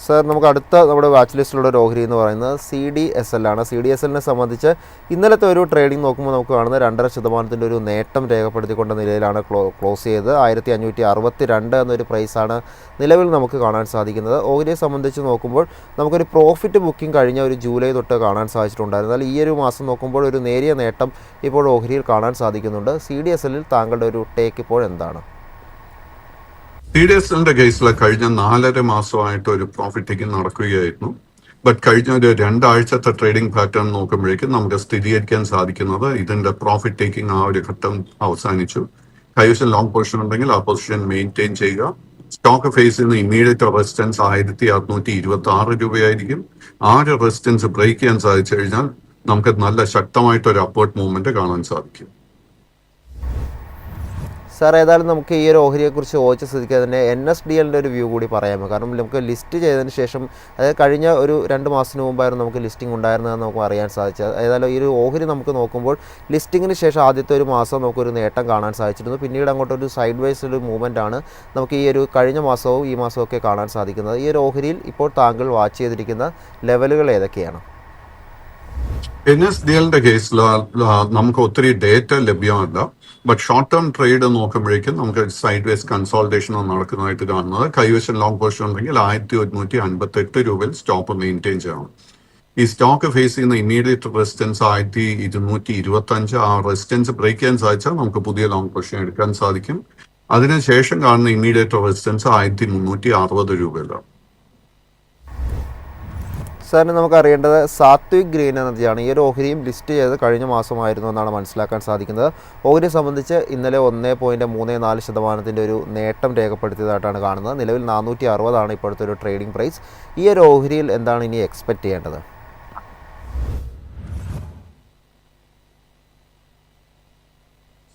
സർ, നമുക്ക് അടുത്ത നമ്മുടെ വാച്ച് ലിസ്റ്റിലുള്ള ഒരു ഓഹരി എന്ന് പറയുന്നത് CDSL ആണ്. CDSLനെ സംബന്ധിച്ച് ഇന്നലത്തെ ഒരു ട്രേഡിംഗ് നോക്കുമ്പോൾ നമുക്ക് കാണുന്നത് 2.5% ഒരു നേട്ടം രേഖപ്പെടുത്തിക്കൊണ്ട നിലയിലാണ് ക്ലോസ് ചെയ്തത്. 1562 എന്നൊരു പ്രൈസാണ് നിലവിൽ നമുക്ക് കാണാൻ സാധിക്കുന്നത്. ഓഹരിയെ സംബന്ധിച്ച് നോക്കുമ്പോൾ നമുക്കൊരു പ്രോഫിറ്റ് ബുക്കിംഗ് കഴിഞ്ഞ ഒരു ജൂലൈ തൊട്ട് കാണാൻ സാധിച്ചിട്ടുണ്ടായിരുന്നു. എന്നാൽ ഈ ഒരു മാസം നോക്കുമ്പോൾ ഒരു നേരിയ നേട്ടം ഇപ്പോൾ ഓഹരിയിൽ കാണാൻ സാധിക്കുന്നുണ്ട്. CDSLൽ താങ്കളുടെ ഒരു ടേക്ക് ഇപ്പോൾ എന്താണ്? CDSLന്റെ കേസിൽ കഴിഞ്ഞ 4.5 മാസമായിട്ട് ഒരു പ്രോഫിറ്റ് ടേക്കിംഗ് നടക്കുകയായിരുന്നു. ബട്ട് കഴിഞ്ഞ ഒരു 2 ആഴ്ചത്തെ ട്രേഡിംഗ് പാറ്റേൺ നോക്കുമ്പോഴേക്കും നമുക്ക് സ്ഥിരീകരിക്കാൻ സാധിക്കുന്നത് ഇതിന്റെ പ്രോഫിറ്റ് ടേക്കിംഗ് ആ ഒരു ഘട്ടം അവസാനിച്ചു. കൈവശം ലോങ് പൊസിഷൻ ഉണ്ടെങ്കിൽ ആ പൊസിഷൻ മെയിൻറ്റെയിൻ ചെയ്യുക. സ്റ്റോക്ക് ഫേസ് ചെയ്യുന്ന ഇമ്മീഡിയറ്റ് റെസിസ്റ്റൻസ് 1626 രൂപയായിരിക്കും. ആ ഒരു റെസിസ്റ്റൻസ് ബ്രേക്ക് ചെയ്യാൻ സാധിച്ചു കഴിഞ്ഞാൽ നമുക്ക് നല്ല ശക്തമായിട്ടൊരു അപ്വേർഡ് മൂവ്മെന്റ് കാണാൻ സാധിക്കും. സാർ, ഏതായാലും നമുക്ക് ഈ ഒരു ഓഹരിയെക്കുറിച്ച് ചോദിച്ച സ്ഥിതിക്ക് തന്നെ NSDLൻ്റെ ഒരു വ്യൂ കൂടി പറയാമോ? കാരണം നമുക്ക് ലിസ്റ്റ് ചെയ്തതിന് ശേഷം, അതായത് കഴിഞ്ഞ ഒരു 2 മാസത്തിന് മുമ്പായിരുന്നു നമുക്ക് ലിസ്റ്റിംഗ് ഉണ്ടായിരുന്നതെന്ന് നമുക്ക് അറിയാൻ സാധിച്ചത്. ഏതായാലും ഈ ഒരു ഓഹരി നമുക്ക് നോക്കുമ്പോൾ ലിസ്റ്റിങ്ങിന് ശേഷം ആദ്യത്തെ ഒരു മാസം നമുക്കൊരു നേട്ടം കാണാൻ സാധിച്ചിരുന്നു. പിന്നീട് അങ്ങോട്ടൊരു സൈഡ് വൈസ് ഒരു മൂവ്മെൻ്റ് ആണ് നമുക്ക് ഈ ഒരു കഴിഞ്ഞ മാസവും ഈ മാസവും ഒക്കെ കാണാൻ സാധിക്കുന്നത്. ഈ ഒരു ഓഹരിയിൽ ഇപ്പോൾ താങ്കൾ വാച്ച് ചെയ്തിരിക്കുന്ന ലെവലുകൾ ഏതൊക്കെയാണ്? NSDLന്റെ കേസിൽ നമുക്ക് ഒത്തിരി ഡേറ്റ ലഭ്യമല്ല. ബട്ട് ഷോർട്ട് ടേം ട്രേഡ് നോക്കുമ്പോഴേക്കും നമുക്ക് സൈഡ് വേസ് കൺസോൾട്ടേഷൻ നടക്കുന്നതായിട്ട് കാണുന്നത്. കൈവശം ലോങ് പൊസിഷൻ ഉണ്ടെങ്കിൽ 1158 രൂപയിൽ സ്റ്റോപ്പ് മെയിൻറ്റെയിൻ ചെയ്യണം. ഈ സ്റ്റോക്ക് ഫേസ് ചെയ്യുന്ന ഇമ്മീഡിയറ്റ് റെസിസ്റ്റൻസ് 1225. ആ റെസിസ്റ്റൻസ് ബ്രേക്ക് ചെയ്യാൻ സാധിച്ചാൽ നമുക്ക് പുതിയ ലോങ് പൊസിഷൻ എടുക്കാൻ സാധിക്കും. അതിനുശേഷം കാണുന്ന ഇമ്മീഡിയറ്റ് റെസിസ്റ്റൻസ് 1360 രൂപയിലാണ്. സാറിന് നമുക്ക് അറിയേണ്ടത് സാത്വിക് ഗ്രീൻ എനർജിയാണ്. ഈ ഒരു ഓഹരിയും ലിസ്റ്റ് ചെയ്ത് കഴിഞ്ഞ മാസമായിരുന്നു എന്നാണ് മനസ്സിലാക്കാൻ സാധിക്കുന്നത്. ഓഹരിയെ സംബന്ധിച്ച് ഇന്നലെ 1.34% ഒരു നേട്ടം രേഖപ്പെടുത്തിയതായിട്ടാണ് കാണുന്നത്. നിലവിൽ 460 ഇപ്പോഴത്തെ ഒരു ട്രേഡിംഗ് പ്രൈസ്. ഈ ഒരു ഓഹരിയിൽ എന്താണ് ഇനി എക്സ്പെക്റ്റ് ചെയ്യേണ്ടത്?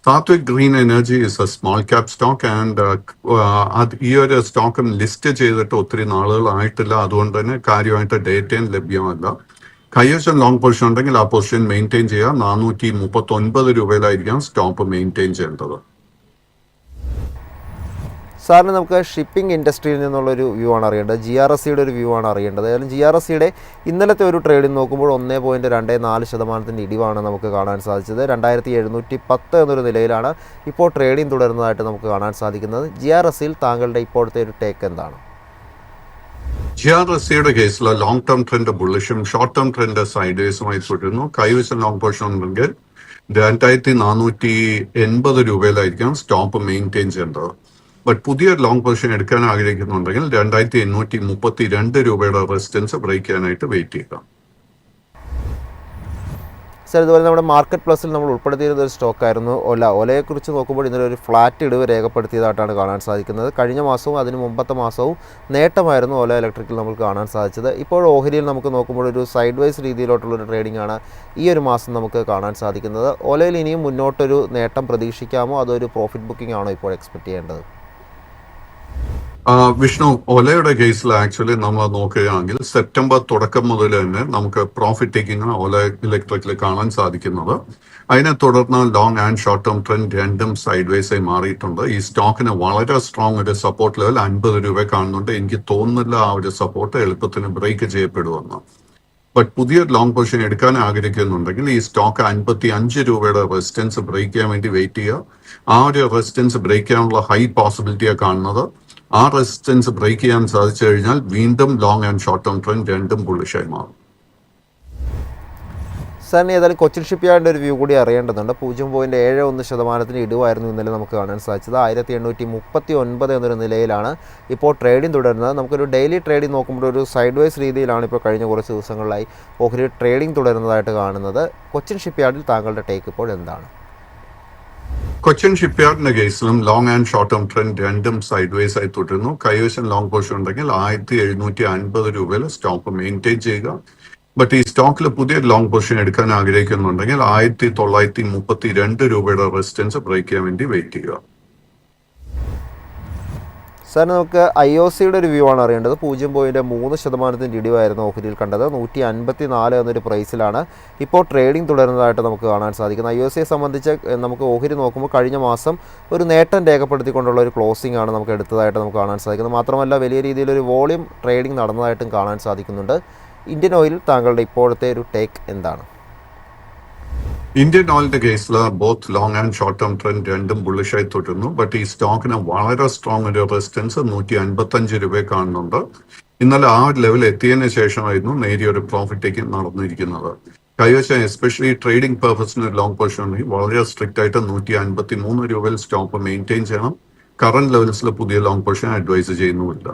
Sattvic Green Energy is a small cap stock and അത് ഈ ഒരു സ്റ്റോക്കും ലിസ്റ്റ് ചെയ്തിട്ട് ഒത്തിരി നാളുകളായിട്ടില്ല. അതുകൊണ്ട് തന്നെ കാര്യമായിട്ട് ഡേറ്റയും ലഭ്യമല്ല. കൈവശം ലോങ് പൊസിഷൻ ഉണ്ടെങ്കിൽ ആ പൊസിഷൻ മെയിൻറ്റെയിൻ ചെയ്യുക. 439 രൂപയിലായിരിക്കാം സ്റ്റോപ്പ് മെയിൻറ്റെയിൻ ചെയ്യേണ്ടത്. സാറിന് നമുക്ക് ഷിപ്പിംഗ് ഇൻഡസ്ട്രിയിൽ നിന്നുള്ളൊരു വ്യൂ ആണ് അറിയേണ്ടത്. GRSCയുടെ ഒരു വ്യൂ ആണ് അറിയേണ്ടത്. ഏതായാലും GRSCയുടെ ഇന്നലത്തെ ഒരു ട്രേഡിംഗ് നോക്കുമ്പോൾ 1.24% ഇടിവാണ് നമുക്ക് കാണാൻ സാധിച്ചത്. 2710 എന്നൊരു നിലയിലാണ് ഇപ്പോൾ ട്രേഡിംഗ് തുടരുന്നതായിട്ട് നമുക്ക് കാണാൻ സാധിക്കുന്നത്. GRSCയിൽ താങ്കളുടെ ഇപ്പോഴത്തെ ഒരു ടേക്ക് എന്താണ്? GRSCയുടെ കേസിൽ ലോങ് ടേം ട്രെൻഡ് ബുള്ളിഷും ഷോർട്ട് ടേം ട്രെൻഡ് സൈഡ്വേസുമായി തുടരുന്നു. കൈവശം ലോങ് പൊസിഷൻ ഉണ്ടെങ്കിൽ 2480 രൂപയിലായിരിക്കാം സ്റ്റോപ്പ് മെയിൻറ്റെയിൻ ചെയ്യേണ്ടത്. ബട്ട് പുതിയ ലോങ് പൊസിഷൻ എടുക്കാൻ ആഗ്രഹിക്കുന്നുണ്ടെങ്കിൽ 2832 രൂപയുടെ റെസിസ്റ്റൻസ് ബ്രേക്ക് ചെയ്യാനായിട്ട് വെയിറ്റ് ചെയ്യുക. സാർ, ഇതുപോലെ നമ്മുടെ മാർക്കറ്റ് പ്ലസിൽ നമ്മൾ ഉൾപ്പെടുത്തിയിരുന്ന ഒരു സ്റ്റോക്കായിരുന്നു ഒലയെക്കുറിച്ച് നോക്കുമ്പോൾ ഇന്നലെ ഒരു ഫ്ലാറ്റ് ഇടിവ് രേഖപ്പെടുത്തിയതായിട്ടാണ് കാണാൻ സാധിക്കുന്നത്. കഴിഞ്ഞ മാസവും അതിന് മുമ്പത്തെ മാസവും നേട്ടമായിരുന്നു ഒല ഇലക്ട്രിക്കിൽ നമുക്ക് കാണാൻ സാധിച്ചത്. ഇപ്പോൾ ഓഹരിയിൽ നമുക്ക് നോക്കുമ്പോൾ ഒരു സൈഡ് വൈസ് രീതിയിലോട്ടുള്ളൊരു ട്രേഡിംഗ് ആണ് ഈ ഒരു മാസം നമുക്ക് കാണാൻ സാധിക്കുന്നത്. ഒലയിൽ ഇനിയും മുന്നോട്ടൊരു നേട്ടം പ്രതീക്ഷിക്കാമോ, അതൊരു പ്രോഫിറ്റ് ബുക്കിംഗ് ആണോ ഇപ്പോൾ എക്സ്പെക്ട് ചെയ്യേണ്ടത്? വിഷ്ണു, ഒലയുടെ കേസിൽ ആക്ച്വലി നമ്മൾ നോക്കുകയാണെങ്കിൽ സെപ്റ്റംബർ തുടക്കം മുതൽ തന്നെ നമുക്ക് പ്രോഫിറ്റ് ടേക്കിംഗ് ഒല ഇലക്ട്രിക്കിൽ കാണാൻ സാധിക്കുന്നത്. അതിനെ തുടർന്ന് long and short term trend രണ്ടും സൈഡ് വേസായി മാറിയിട്ടുണ്ട്. ഈ സ്റ്റോക്കിന് വളരെ സ്ട്രോങ് ഒരു സപ്പോർട്ട് ലെവൽ 50 രൂപ കാണുന്നുണ്ട്. എനിക്ക് തോന്നുന്നില്ല ആ ഒരു സപ്പോർട്ട് എളുപ്പത്തിന് ബ്രേക്ക് ചെയ്യപ്പെടുമെന്ന്. ബട്ട് പുതിയ ലോങ് പൊസിഷൻ എടുക്കാൻ ആഗ്രഹിക്കുന്നുണ്ടെങ്കിൽ ഈ സ്റ്റോക്ക് 55 രൂപയുടെ റെസിസ്റ്റൻസ് ബ്രേക്ക് ചെയ്യാൻ വേണ്ടി വെയിറ്റ് ചെയ്യുക. ആ ഒരു റെസിസ്റ്റൻസ് ബ്രേക്ക് ചെയ്യാനുള്ള ഹൈ പോസിബിലിറ്റിയാണ് കാണുന്നത്. ആ റെസിസ്റ്റൻസ് ബ്രേക്ക് ചെയ്യാൻ സാധിച്ചു കഴിഞ്ഞാൽ വീണ്ടും long and short term trend രണ്ടും ബുള്ളിഷായി മാറും. സാറിന് ഏതായാലും കൊച്ചിൻ ഷിപ്പ്യാർഡിൻ്റെ ഒരു വ്യൂ കൂടി അറിയേണ്ടതുണ്ട്. 0.71% ഇടിവായിരുന്നു ഇന്നലെ നമുക്ക് കാണാൻ സാധിച്ചത്. 1839 എന്നൊരു നിലയിലാണ് ഇപ്പോൾ ട്രേഡിംഗ് തുടരുന്നത്. നമുക്കൊരു ഡെയിലി ട്രേഡിംഗ് നോക്കുമ്പോൾ ഒരു സൈഡ് വൈസ് രീതിയിലാണ് ഇപ്പോൾ കഴിഞ്ഞ കുറച്ച് ദിവസങ്ങളിലായി ഓഹരി ട്രേഡിംഗ് തുടരുന്നതായിട്ട് കാണുന്നത്. കൊച്ചിൻ ഷിപ്പ്യാർഡിൽ താങ്കളുടെ ടേക്ക് ഇപ്പോൾ എന്താണ്? കൊച്ചിൻ ഷിപ്പ്യാർഡിന്റെ കേസിലും long and short term trend രണ്ടും സൈഡ് വേസ് ആയി തുടരുന്നു. കൈവശം ലോങ് പൊസിഷൻ ഉണ്ടെങ്കിൽ 1750 രൂപയിൽ സ്റ്റോക്ക് മെയിൻറ്റെയിൻ ചെയ്യുക. ബട്ട് ഈ സ്റ്റോക്കിൽ പുതിയ ലോങ് പൊസിഷൻ എടുക്കാൻ ആഗ്രഹിക്കുന്നുണ്ടെങ്കിൽ 1932 രൂപയുടെ റെസിസ്റ്റൻസ് ബ്രേക്ക് ചെയ്യാൻ വേണ്ടി വെയിറ്റ് ചെയ്യുക. സാർ, നമുക്ക് IOCയുടെ ഒരു വ്യൂ ആണ് അറിയേണ്ടത്. 0.3% ഇടിവായിരുന്നു ഓഹരിയിൽ കണ്ടത്. 154 എന്നൊരു പ്രൈസിലാണ് ഇപ്പോൾ ട്രേഡിംഗ് തുടരുന്നതായിട്ട് നമുക്ക് കാണാൻ സാധിക്കുന്നത്. IOCയെ സംബന്ധിച്ച് നമുക്ക് ഓഹരി നോക്കുമ്പോൾ കഴിഞ്ഞ മാസം ഒരു നേട്ടം രേഖപ്പെടുത്തിക്കൊണ്ടുള്ള ഒരു ക്ലോസിംഗ് ആണ് നമുക്ക് എടുത്തതായിട്ട് നമുക്ക് കാണാൻ സാധിക്കുന്നത്. മാത്രമല്ല വലിയ രീതിയിലൊരു വോളിയം ട്രേഡിംഗ് നടന്നതായിട്ടും കാണാൻ സാധിക്കുന്നുണ്ട്. ഇന്ത്യൻ ഓയിലിൽ താങ്കളുടെ ഇപ്പോഴത്തെ ഒരു ടേക്ക് എന്താണ്? ഇന്ത്യൻ ഓയിലിന്റെ കേസിൽ both long and short term trend രണ്ടും ബുള്ളിഷായി തുടരുന്നു. ബട്ട് ഈ സ്റ്റോക്കിന് വളരെ സ്ട്രോങ് ഒരു റെസിസ്റ്റൻസ് 155 രൂപ കാണുന്നുണ്ട്. ഇന്നലെ ആ ഒരു ലെവൽ എത്തിയതിനു ശേഷമായിരുന്നു നേരിയ ഒരു പ്രോഫിറ്റ് ടേക്കിംഗ് നടന്നിരിക്കുന്നത്. കൈവശം എസ്പെഷ്യലി ട്രേഡിംഗ് പർപ്പസിന് ലോങ് പൊസിഷൻ ഉണ്ടെങ്കിൽ വളരെ സ്ട്രിക്റ്റ് ആയിട്ട് 153 രൂപയിൽ സ്റ്റോപ്പ് മെയിൻറ്റെയിൻ ചെയ്യണം. കറന്റ് ലെവൽസിൽ പുതിയ ലോങ് പൊസിഷൻ അഡ്വൈസ് ചെയ്യുന്നുമില്ല.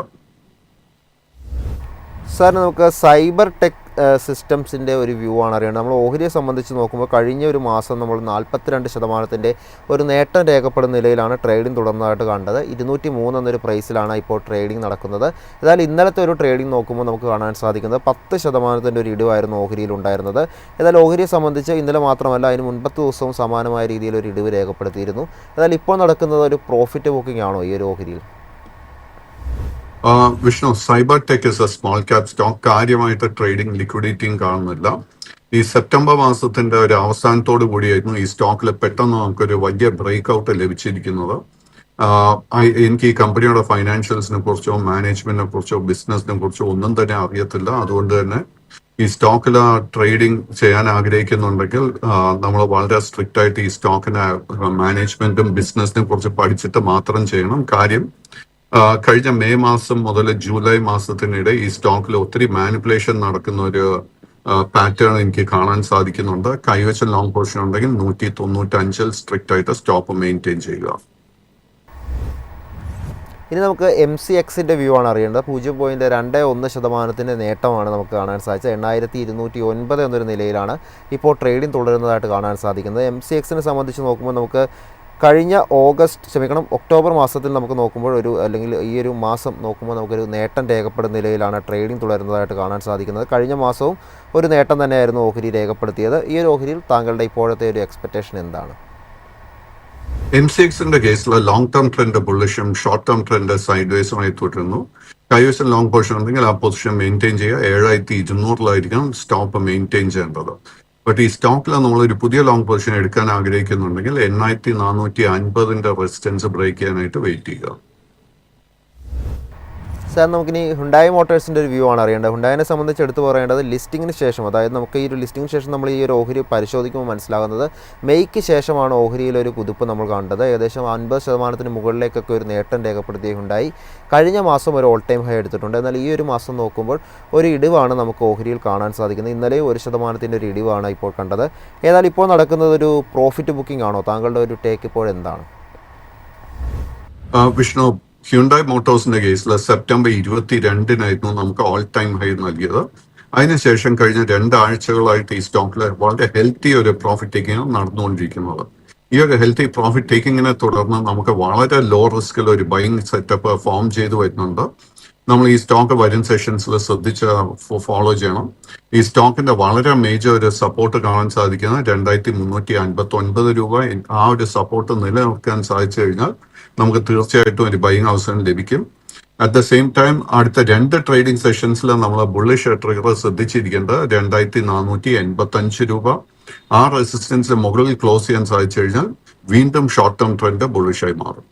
സാറിന് നമുക്ക് സൈബർ ടെക് സിസ്റ്റംസിൻ്റെ ഒരു വ്യൂ ആണ് അറിയേണ്ടത്. നമ്മൾ ഓഹരിയെ സംബന്ധിച്ച് നോക്കുമ്പോൾ കഴിഞ്ഞ ഒരു മാസം നമ്മൾ 42% ഒരു നേട്ടം രേഖപ്പെടുന്ന നിലയിലാണ് ട്രേഡിംഗ് തുടർന്നതായിട്ട് കണ്ടത്. 203 എന്നൊരു പ്രൈസിലാണ് ഇപ്പോൾ ട്രേഡിംഗ് നടക്കുന്നത്. എന്നാൽ ഇന്നലത്തെ ഒരു ട്രേഡിംഗ് നോക്കുമ്പോൾ നമുക്ക് കാണാൻ സാധിക്കുന്നത് 10% ഒരു ഇടിവായിരുന്നു ഓഹരിയിൽ ഉണ്ടായിരുന്നത്. എന്നാൽ ഓഹരിയെ സംബന്ധിച്ച് ഇന്നലെ മാത്രമല്ല അതിന് മുൻപത്തെ ദിവസവും സമാനമായ രീതിയിൽ ഒരു ഇടിവ് രേഖപ്പെടുത്തിയിരുന്നു. എന്നാൽ ഇപ്പോൾ നടക്കുന്നത് ഒരു പ്രോഫിറ്റ് ബുക്കിംഗ് ആണോ ഈ ഒരു ഓഹരിയിൽ? Vishnu, cyber tech is a small cap stock. കാര്യമായിട്ട് ട്രേഡിംഗ് ലിക്വിഡിറ്റിയും കാണുന്നില്ല. ഈ സെപ്റ്റംബർ മാസത്തിന്റെ ഒരു അവസാനത്തോടു കൂടിയായിരുന്നു ഈ സ്റ്റോക്കിൽ പെട്ടെന്ന് നമുക്കൊരു വലിയ ബ്രേക്ക് ഔട്ട് ലഭിച്ചിരിക്കുന്നത്. എനിക്ക് ഈ കമ്പനിയുടെ ഫൈനാൻഷ്യൽസിനെ കുറിച്ചോ മാനേജ്മെന്റിനെ കുറിച്ചോ ബിസിനസിനെ കുറിച്ചോ ഒന്നും തന്നെ അറിയത്തില്ല. അതുകൊണ്ട് തന്നെ ഈ സ്റ്റോക്കിൽ ട്രേഡിംഗ് ചെയ്യാൻ ആഗ്രഹിക്കുന്നുണ്ടെങ്കിൽ നമ്മൾ വളരെ സ്ട്രിക്റ്റ് ആയിട്ട് ഈ സ്റ്റോക്കിനെ മാനേജ്മെന്റും ബിസിനസിനെ കുറിച്ച് പഠിച്ചിട്ട് മാത്രം ചെയ്യണം. കാര്യം കഴിഞ്ഞ മെയ് മാസം മുതൽ ജൂലൈ മാസത്തിനിടെ ഈ സ്റ്റോക്കിൽ ഒത്തിരി മാനിപ്പുലേഷൻ നടക്കുന്ന ഒരു പാറ്റേൺ എനിക്ക് കാണാൻ സാധിക്കുന്നുണ്ട്. കൈവശം ലോങ് പൊസിഷൻ ഉണ്ടെങ്കിൽ 195 സ്ട്രിക്റ്റ് ആയിട്ട് സ്റ്റോപ്പ് മെയിൻറ്റെയിൻ ചെയ്യുക. ഇനി നമുക്ക് MCXൻ്റെ വ്യൂ ആണ് അറിയേണ്ടത്. 0.21% നേട്ടമാണ് നമുക്ക് കാണാൻ സാധിച്ചത്. 8209 എന്നൊരു നിലയിലാണ് ഇപ്പോൾ ട്രേഡിംഗ് തുടരുന്നതായിട്ട് കാണാൻ സാധിക്കുന്നത്. MCXനെ സംബന്ധിച്ച് നോക്കുമ്പോൾ നമുക്ക് കഴിഞ്ഞ ഒക്ടോബർ മാസത്തിൽ നമുക്ക് നോക്കുമ്പോൾ അല്ലെങ്കിൽ ഈ ഒരു മാസം നോക്കുമ്പോൾ നമുക്കൊരു നേട്ടം രേഖപ്പെടുന്ന നിലയിലാണ് ട്രേഡിംഗ് തുടരുന്നതായിട്ട് കാണാൻ സാധിക്കുന്നത്. കഴിഞ്ഞ മാസവും ഒരു നേട്ടം തന്നെയായിരുന്നു ഓഹരി രേഖപ്പെടുത്തിയത്. ഈ ഒരു ഓഹരിയിൽ താങ്കളുടെ ഇപ്പോഴത്തെ ഒരു എക്സ്പെക്റ്റേഷൻ എന്താണ്? MCXന്റെ കേസിൽ ലോങ് ടേം ട്രെൻഡ് ബുള്ളിഷും ഷോർട്ട് ടേം ട്രെൻഡ് സൈഡ് വേസുമായി തുടരുന്നു. കൈവശം ലോങ് പൊസിഷൻ ഉണ്ടെങ്കിൽ ആ പൊസിഷൻ മെയിൻറ്റെയിൻ ചെയ്യുക. 7200 സ്റ്റോപ്പ് മെയിൻറ്റെയിൻ ചെയ്യേണ്ടത്. ബട്ട് ഈ സ്റ്റോക്കിൽ നമ്മളൊരു പുതിയ ലോങ് പൊസിഷൻ എടുക്കാൻ ആഗ്രഹിക്കുന്നുണ്ടെങ്കിൽ 8450 റെസിസ്റ്റൻസ് ബ്രേക്ക് ചെയ്യാനായിട്ട് വെയിറ്റ് ചെയ്യുക. സാർ, നമുക്കിനി ഹുണ്ടായി മോട്ടോഴ്സിൻ്റെ ഒരു വ്യൂ ആണ് അറിയേണ്ടത്. ഹുണ്ടായിനെ സംബന്ധിച്ച് എടുത്തു പറയേണ്ടത് ലിസ്റ്റിങ്ങിന് ശേഷം, അതായത് നമുക്ക് ഈ ഒരു ലിസ്റ്റിങ്ങിന് ശേഷം നമ്മൾ ഈ ഒരു ഓഹരി പരിശോധിക്കുമ്പോൾ മനസ്സിലാകുന്നത് മെയ്ക്ക് ശേഷമാണ് ഓഹരിയിലൊരു കുതിപ്പ് നമ്മൾ കണ്ടത്. ഏകദേശം 50% മുകളിലേക്കൊക്കെ ഒരു നേട്ടം രേഖപ്പെടുത്തിയ ഹുണ്ടായി കഴിഞ്ഞ മാസം ഒരു ഓൾ ടൈം ഹൈ എടുത്തിട്ടുണ്ട്. എന്നാൽ ഈ ഒരു മാസം നോക്കുമ്പോൾ ഒരു ഇടിവാണ് നമുക്ക് ഓഹരിയിൽ കാണാൻ സാധിക്കുന്നത്. ഇന്നലെ 1% ഒരു ഇടിവാണ് ഇപ്പോൾ കണ്ടത്. ഏതായാലും ഇപ്പോൾ നടക്കുന്നത് ഒരു പ്രോഫിറ്റ് ബുക്കിംഗ് ആണോ? താങ്കളുടെ ഒരു ടേക്ക് ഇപ്പോൾ എന്താണ്? വിഷ്ണു, ഹ്യുണ്ടായി മോട്ടോഴ്സിന്റെ കേസിൽ സെപ്റ്റംബർ 22 നമുക്ക് ഓൾ ടൈം ഹൈ നൽകിയത്. അതിനുശേഷം കഴിഞ്ഞ 2 ആഴ്ചകളായിട്ട് ഈ സ്റ്റോക്കിൽ വളരെ ഹെൽത്തി ഒരു പ്രോഫിറ്റ് ടേക്കിംഗ് നടന്നുകൊണ്ടിരിക്കുന്നത്. ഈ ഒരു ഹെൽത്തി പ്രോഫിറ്റ് ടേക്കിങ്ങിനെ തുടർന്ന് നമുക്ക് വളരെ ലോ റിസ്കിൽ ഒരു ബൈങ് സെറ്റപ്പ് ഫോം ചെയ്തു വരുന്നുണ്ട്. നമ്മൾ ഈ സ്റ്റോക്ക് വരും സെഷൻസിൽ ശ്രദ്ധിച്ച് ഫോളോ ചെയ്യണം. ഈ സ്റ്റോക്കിന്റെ വളരെ മേജർ ഒരു സപ്പോർട്ട് കാണാൻ സാധിക്കുന്നത് 2359 രൂപ. ആ ഒരു സപ്പോർട്ട് നിലനിർത്താൻ സാധിച്ചു കഴിഞ്ഞാൽ നമുക്ക് തീർച്ചയായിട്ടും ഒരു ബൈങ് അവസരം ലഭിക്കും. അറ്റ് ദ സെയിം ടൈം അടുത്ത 2 ട്രേഡിംഗ് സെഷൻസിൽ നമ്മൾ ബുള്ളിഷ് ട്രിഗർ ശ്രദ്ധിച്ചിരിക്കേണ്ടത് 2485 രൂപ. ആ റെസിസ്റ്റൻസ് മുകളിൽ ക്ലോസ് ചെയ്യാൻ സാധിച്ചു കഴിഞ്ഞാൽ വീണ്ടും ഷോർട്ട് ടേം ട്രെൻഡ് ബുള്ളിഷായി മാറും.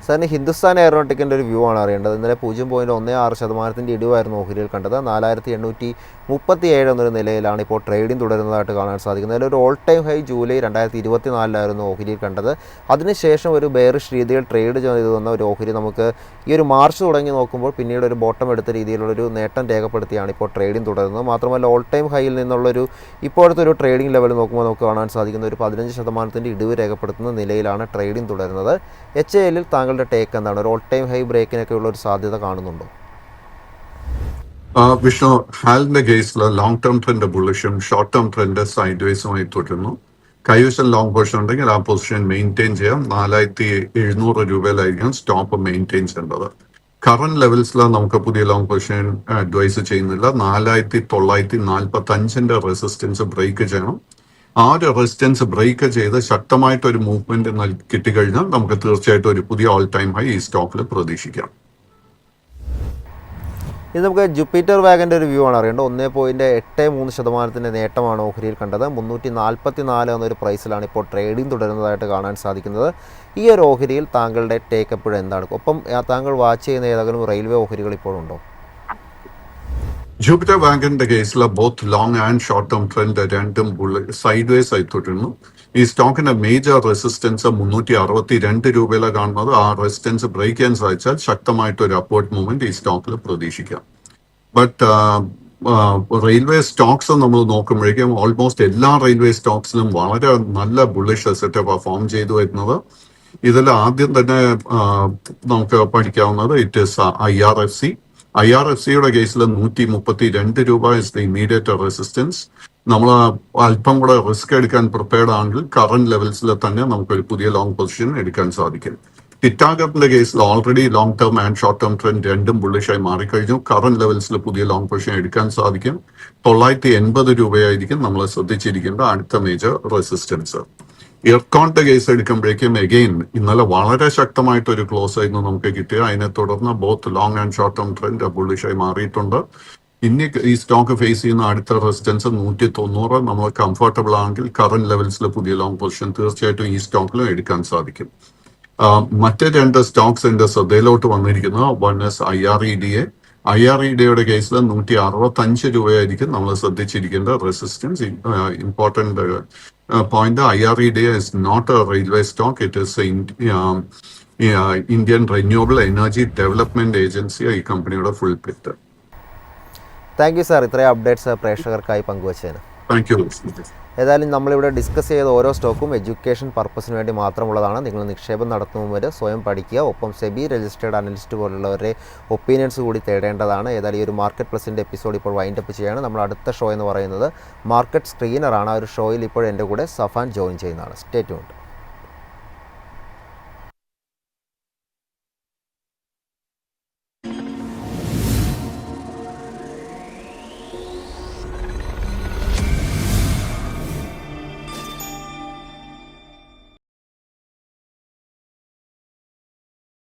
സാറിന് ഹിന്ദുസ്ഥാൻ എയറോനോട്ടിക്കിൻ്റെ ഒരു വ്യൂ ആണ് അറിയേണ്ടത്. ഇന്നലെ 0.16% ഇടിവായിരുന്നു ഓഹരിയിൽ കണ്ടത്. 4837 എന്നൊരു നിലയിലാണ് ഇപ്പോൾ ട്രേഡിംഗ് തുടരുന്നതായിട്ട് കാണാൻ സാധിക്കുന്നത്. അതിലൊരു ഓൾ ടൈം ഹൈ ജൂലൈ 2024 ഓഹരിയിൽ കണ്ടത്. അതിനുശേഷം ഒരു ബെയറിഷ് രീതിയിൽ ട്രേഡ് ചെയ്തു വന്ന ഒരു ഓഹരി നമുക്ക് ഈ ഒരു മാർച്ച് തുടങ്ങി നോക്കുമ്പോൾ പിന്നീട് ഒരു ബോട്ടം എടുത്ത രീതിയിലുള്ളൊരു നേട്ടം രേഖപ്പെടുത്തിയാണ് ഇപ്പോൾ ട്രേഡിംഗ് തുടരുന്നത്. മാത്രമല്ല ഓൾ ടൈം ഹൈയിൽ നിന്നുള്ളൊരു ഇപ്പോഴത്തെ ഒരു ട്രേഡിംഗ് ലെവൽ നോക്കുമ്പോൾ നമുക്ക് കാണാൻ സാധിക്കുന്ന ഒരു 15% ഇടിവ് രേഖപ്പെടുത്തുന്ന നിലയിലാണ് ട്രേഡിംഗ് തുടരുന്നത്. HALൽ താങ്കളുടെ ടേക്ക് എന്താണ്? ഒരു ഓൾ ടൈം ഹൈ ബ്രേക്കിനൊക്കെ ഉള്ള ഒരു സാധ്യത കാണുന്നുണ്ടോ? വിഷ്ണു, ഹാലിന്റെ കേസിൽ ലോങ് ടേം ട്രെൻഡ് ബുള്ളിഷും ഷോർട്ട് ടേം ട്രെൻഡ് സൈഡ് വേസുമായി തുടരുന്നു. കൈവശം ലോങ് പൊസിഷൻ ഉണ്ടെങ്കിൽ ആ പൊസിഷൻ മെയിൻറ്റെയിൻ ചെയ്യാം. 4700 രൂപയിലായിരിക്കും സ്റ്റോപ്പ് മെയിൻറ്റെയിൻ ചെയ്യേണ്ടത്. കറന്റ് ലെവൽസിൽ നമുക്ക് പുതിയ ലോങ് പൊസിഷൻ അഡ്വൈസ് ചെയ്യുന്നില്ല. 4945 റെസിസ്റ്റൻസ് ബ്രേക്ക് ചെയ്യണം. ആ ഒരു റെസിസ്റ്റൻസ് ബ്രേക്ക് ചെയ്ത് ശക്തമായിട്ടൊരു മൂവ്മെന്റ് കിട്ടിക്കഴിഞ്ഞാൽ നമുക്ക് തീർച്ചയായിട്ടും ഒരു പുതിയ ഓൾ ടൈം ഹൈ ഈ സ്റ്റോക്കിൽ പ്രതീക്ഷിക്കാം. ഇത് നമുക്ക് ജുപ്പിറ്റർ വാഗൻ്റെ ഒരു വ്യൂ ആണ് അറിയേണ്ടത്. 1.83% നേട്ടമാണ് ഓഹരിയിൽ കണ്ടത്. 344 എന്നൊരു പ്രൈസിലാണ് ഇപ്പോൾ ട്രേഡിംഗ് തുടരുന്നതായിട്ട് കാണാൻ സാധിക്കുന്നത്. ഈ ഒരു ഓഹരിയിൽ താങ്കളുടെ ടേക്ക് എപ്പോഴും എന്താണ്? ഒപ്പം താങ്കൾ വാച്ച് ചെയ്യുന്ന ഏതെങ്കിലും റെയിൽവേ ഓഹരികൾ ഇപ്പോഴുണ്ടോ? ജൂപ്പിറ്റർ വാഗന്റെ കേസിൽ both long and short term trend രണ്ടും സൈഡ് വേസ് ആയി തുടരുന്നു. ഈ സ്റ്റോക്കിന്റെ മേജർ റെസിസ്റ്റൻസ് 362 രൂപയിലാണ് കാണുന്നത്. ആ റെസിസ്റ്റൻസ് ബ്രേക്ക് ചെയ്യാൻ സാധിച്ചാൽ ശക്തമായിട്ട് ഒരു അപ്വേർഡ് മൂവ്മെന്റ് ഈ സ്റ്റോക്കിൽ പ്രതീക്ഷിക്കാം. ബട്ട് റെയിൽവേ സ്റ്റോക്സ് നമ്മൾ നോക്കുമ്പോഴേക്കും ഓൾമോസ്റ്റ് എല്ലാ റെയിൽവേ സ്റ്റോക്സിലും വളരെ നല്ല ബുള്ളിഷ് സെറ്റപ്പ് ഫോം ചെയ്തു വരുന്നത്. ഇതിൽ ആദ്യം തന്നെ നമുക്ക് പഠിക്കാവുന്നത് ഇറ്റ് ഇസ് IRFCയുടെ കേസിൽ 132 രൂപ ഇസ് ദ ഇമ്മീഡിയറ്റ് റെസിസ്റ്റൻസ്. നമ്മൾ അല്പം കൂടെ റിസ്ക് എടുക്കാൻ പ്രിപ്പയർഡ് ആണെങ്കിൽ കറന്റ് ലെവൽസിൽ തന്നെ നമുക്കൊരു പുതിയ ലോങ് പൊസിഷൻ എടുക്കാൻ സാധിക്കും. ടിറ്റാഗറിന്റെ കേസിൽ already long term and short term trend രണ്ടും ബുള്ളിഷായി മാറിക്കഴിഞ്ഞു. കറന്റ് ലെവൽസിൽ പുതിയ ലോങ് പൊസിഷൻ എടുക്കാൻ സാധിക്കും. 980 രൂപയായിരിക്കും നമ്മൾ ശ്രദ്ധിച്ചിരിക്കേണ്ട അടുത്ത മേജർ റെസിസ്റ്റൻസ്. ഇയർകോണിന്റെ കേസ് എടുക്കുമ്പോഴേക്കും അഗെയിൻ ഇന്നലെ വളരെ ശക്തമായിട്ട് ഒരു ക്ലോസ് ആയിരുന്നു നമുക്ക് കിട്ടിയ. അതിനെ തുടർന്ന് both long and short term trend ബുള്ളിഷായി മാറിയിട്ടുണ്ട്. ഇനി ഈ സ്റ്റോക്ക് ഫേസ് ചെയ്യുന്ന അടുത്ത റെസിസ്റ്റൻസ് 190. നമ്മൾ കംഫർട്ടബിൾ ആണെങ്കിൽ കറന്റ് ലെവൽസിൽ പുതിയ ലോങ് പൊസിഷൻ തീർച്ചയായിട്ടും ഈ സ്റ്റോക്കിലും എടുക്കാൻ സാധിക്കും. മറ്റ് 2 സ്റ്റോക്സ് എന്റെ ശ്രദ്ധയിലോട്ട് വന്നിരിക്കുന്നത് വൺ ഇസ് IREDയുടെ കേസിൽ 165 രൂപയായിരിക്കും നമ്മൾ ശ്രദ്ധിച്ചിരിക്കേണ്ട resistance. Important point, IRED is not a railway stock. It is Indian Renewable Energy Development Agency, ഈ കമ്പനിയുടെ full picture. Thank you sir, ഇത്രയും അപ്ഡേറ്റ്സ് പ്രേക്ഷകർക്കായി പങ്കുവച്ചതിന്. Thank you. ഏതായാലും നമ്മളിവിടെ ഡിസ്കസ് ചെയ്ത ഓരോ സ്റ്റോക്കും എഡ്യൂക്കേഷൻ പർപ്പസിന് വേണ്ടി മാത്രമുള്ളതാണ്. നിങ്ങൾ നിക്ഷേപം നടത്തുന്നവർ സ്വയം പഠിക്കുക, ഒപ്പം സെബി രജിസ്റ്റേർഡ് അനലിസ്റ്റ് പോലുള്ളവരുടെ ഒപ്പീനിയൻസ് കൂടി തേടേണ്ടതാണ്. ഏതായാലും ഈ ഒരു മാർക്കറ്റ് പ്ലസിൻ്റെ എപ്പിസോഡ് ഇപ്പോൾ വൈൻഡപ്പ് ചെയ്യുകയാണ്. നമ്മൾ അടുത്ത ഷോ എന്ന് പറയുന്നത് മാർക്കറ്റ് സ്ക്രീനറാണ്. ആ ഒരു ഷോയിൽ ഇപ്പോൾ എൻ്റെ കൂടെ സഫാൻ ജോയിൻ ചെയ്യുന്നതാണ്. Stay tuned.